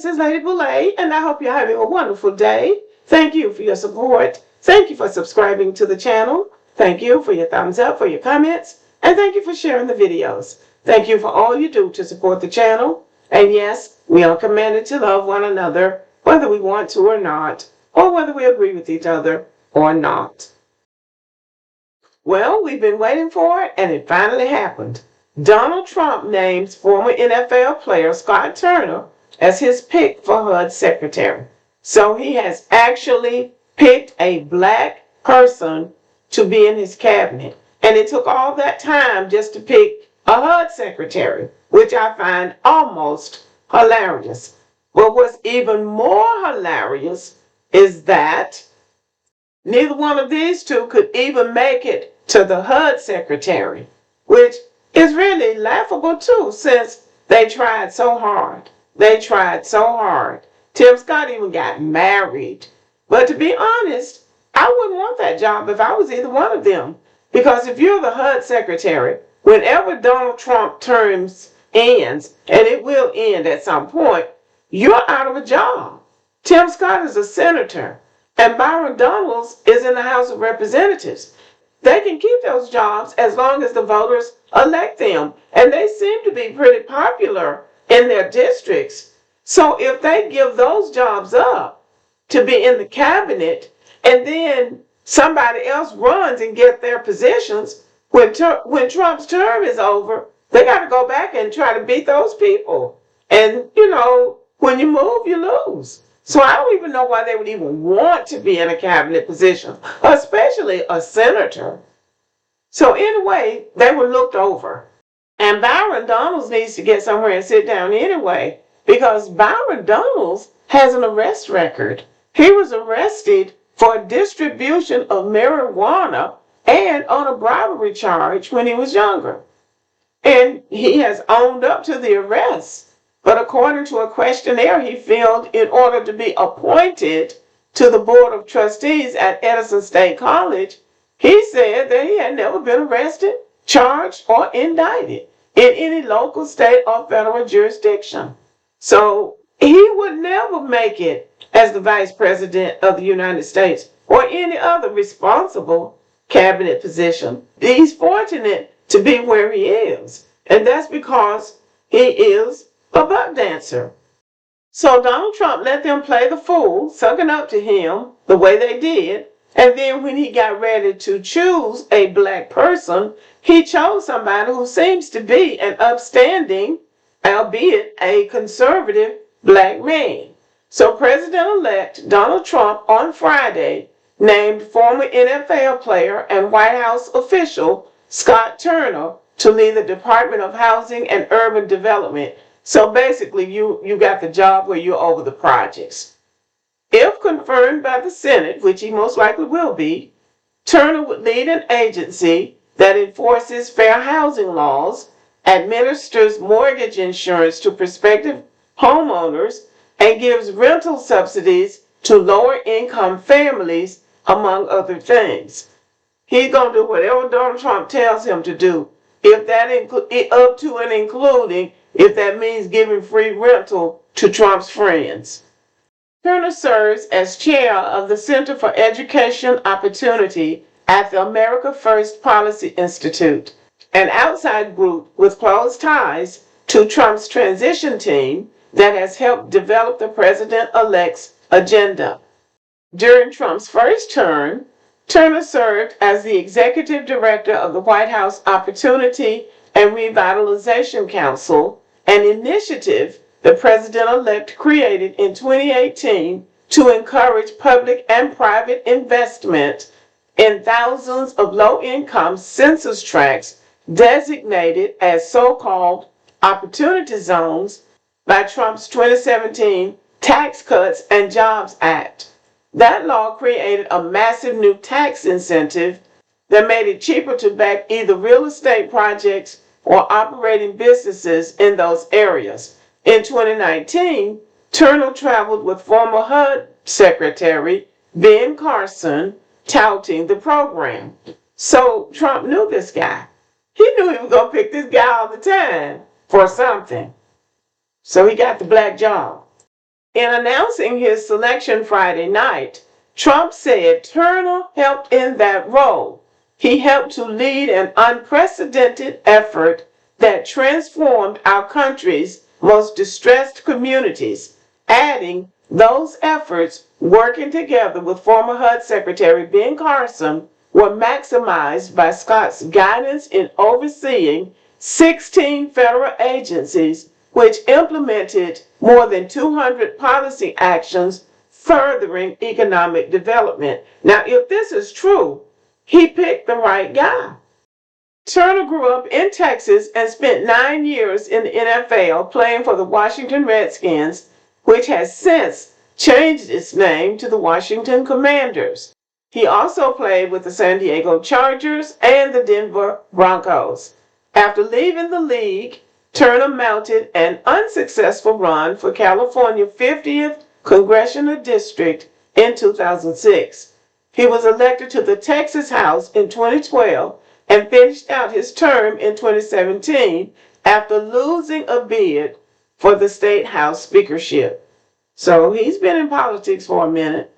this is Lady Boulay, and I hope you're having a wonderful day. Thank you for your support. Thank you for subscribing to the channel. Thank you for your thumbs up, for your comments, and thank you for sharing the videos. Thank you for all you do to support the channel. And yes, we are commanded to love one another, whether we want to or not, or whether we agree with each other or not. Well, we've been waiting for it, and it finally happened. Donald Trump names former NFL player Scott Turner as his pick for HUD secretary. So he has actually picked a black person to be in his cabinet. And it took all that time just to pick a HUD secretary, which I find almost hilarious. But what's even more hilarious is that neither one of these two could even make it to the HUD secretary, which is really laughable too, since they tried so hard. They tried so hard. Tim Scott even got married. But to be honest, I wouldn't want that job if I was either one of them. Because if you're the HUD secretary, whenever Donald Trump terms ends, and it will end at some point, you're out of a job. Tim Scott is a senator, and Byron Donalds is in the House of Representatives. They can keep those jobs as long as the voters elect them. And they seem to be pretty popular in their districts. So if they give those jobs up to be in the cabinet, and then somebody else runs and get their positions, when Trump's term is over, they got to go back and try to beat those people. And, when you move, you lose. So I don't even know why they would even want to be in a cabinet position, especially a senator. So anyway, they were looked over. And Byron Donalds needs to get somewhere and sit down anyway, because Byron Donalds has an arrest record. He was arrested for distribution of marijuana and on a bribery charge when he was younger. And he has owned up to the arrest. But according to a questionnaire he filled in order to be appointed to the Board of Trustees at Edison State College, he said that he had never been arrested, charged, or indicted in any local, state, or federal jurisdiction. So he would never make it as the Vice President of the United States or any other responsible cabinet position. He's fortunate to be where he is, and that's because he is a buck dancer. So Donald Trump let them play the fool, sucking up to him the way they did, and then when he got ready to choose a black person, he chose somebody who seems to be an upstanding, albeit a conservative, black man. So President-elect Donald Trump on Friday named former NFL player and White House official Scott Turner to lead the Department of Housing and Urban Development. So basically, you got the job where you're over the projects. If confirmed by the Senate, which he most likely will be, Turner would lead an agency that enforces fair housing laws, administers mortgage insurance to prospective homeowners, and gives rental subsidies to lower-income families, among other things. He's going to do whatever Donald Trump tells him to do, if that up to and including if that means giving free rental to Trump's friends. Turner serves as chair of the Center for Education Opportunity at the America First Policy Institute, an outside group with close ties to Trump's transition team that has helped develop the president-elect's agenda. During Trump's first term, Turner served as the executive director of the White House Opportunity and Revitalization Council, an initiative the president-elect created in 2018 to encourage public and private investment in thousands of low-income census tracts designated as so-called opportunity zones by Trump's 2017 Tax Cuts and Jobs Act. That law created a massive new tax incentive that made it cheaper to back either real estate projects or operating businesses in those areas. In 2019, Turner traveled with former HUD Secretary Ben Carson, touting the program. So Trump knew this guy. He knew he was going to pick this guy all the time for something. So he got the black job. In announcing his selection Friday night, Trump said Turner helped in that role. He helped to lead an unprecedented effort that transformed our country's most distressed communities, adding those efforts, working together with former HUD Secretary Ben Carson, were maximized by Scott's guidance in overseeing 16 federal agencies, which implemented more than 200 policy actions furthering economic development. Now, if this is true, he picked the right guy. Turner grew up in Texas and spent 9 years in the NFL playing for the Washington Redskins, which has since changed its name to the Washington Commanders. He also played with the San Diego Chargers and the Denver Broncos. After leaving the league, Turner mounted an unsuccessful run for California 50th Congressional District in 2006. He was elected to the Texas House in 2012 and finished out his term in 2017 after losing a bid for the state house speakership. So he's been in politics for a minute.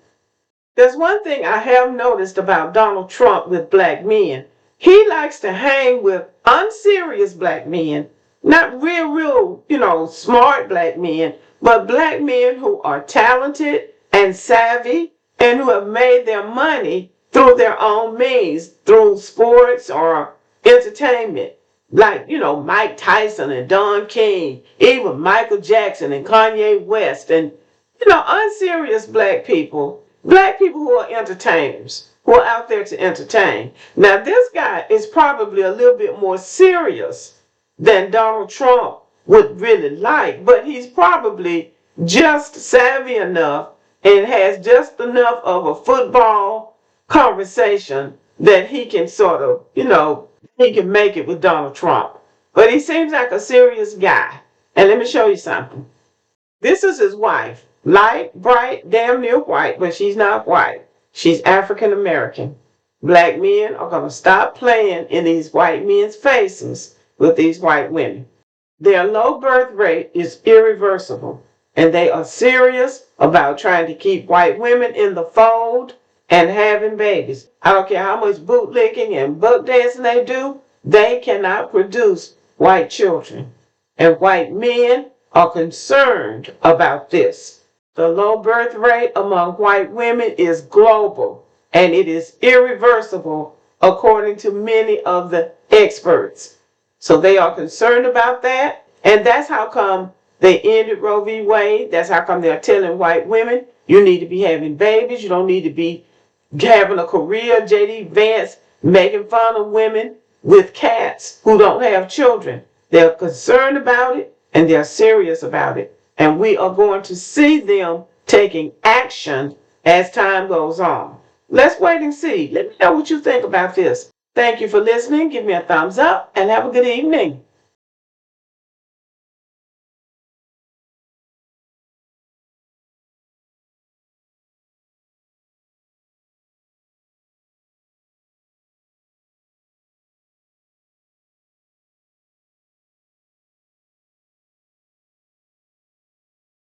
There's one thing I have noticed about Donald Trump with black men. He likes to hang with unserious black men, not real, smart black men, but black men who are talented and savvy and who have made their money through their own means, through sports or entertainment. Like, Mike Tyson and Don King, even Michael Jackson and Kanye West, and, unserious black people who are entertainers, who are out there to entertain. Now, this guy is probably a little bit more serious than Donald Trump would really like, but he's probably just savvy enough and has just enough of a football conversation that he can sort of, he can make it with Donald Trump. But he seems like a serious guy. And let me show you something. This is his wife. Light, bright, damn near white, but she's not white. She's African American. Black men are going to stop playing in these white men's faces with these white women. Their low birth rate is irreversible, and they are serious about trying to keep white women in the fold and having babies. I don't care how much bootlicking and buck dancing they do, they cannot produce white children. And white men are concerned about this. The low birth rate among white women is global, and it is irreversible according to many of the experts. So they are concerned about that, and that's how come they ended Roe v. Wade. That's how come they're telling white women, you need to be having babies, you don't need to be having a career. J.D. Vance making fun of women with cats who don't have children. They're concerned about it, and they're serious about it. And we are going to see them taking action as time goes on. Let's wait and see. Let me know what you think about this. Thank you for listening. Give me a thumbs up and have a good evening.